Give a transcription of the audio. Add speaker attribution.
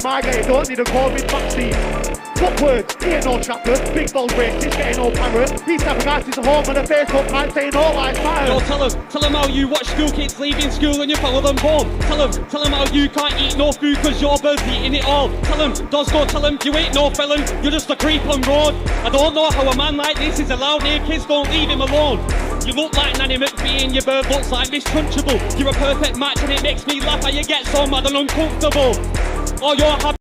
Speaker 1: my guy, you don't need a COVID vaccine. What words? He ain't no tracker. Big bold racist, getting no parrot. These type of guys is a home and a Facebook man saying all lives matter.
Speaker 2: Yo, tell them how you watch school kids leaving school and you follow them home. Tell them how you can't eat no food cause your bird's eating it all. Tell them, tell them you ain't no felon, you're just a creep on road. I don't know how a man like this is allowed near kids, don't leave him alone. You look like Nanny McPhee and your bird looks like Mrs Trunchbull. You're a perfect match and it makes me laugh how you get so mad and uncomfortable. Or you're happy.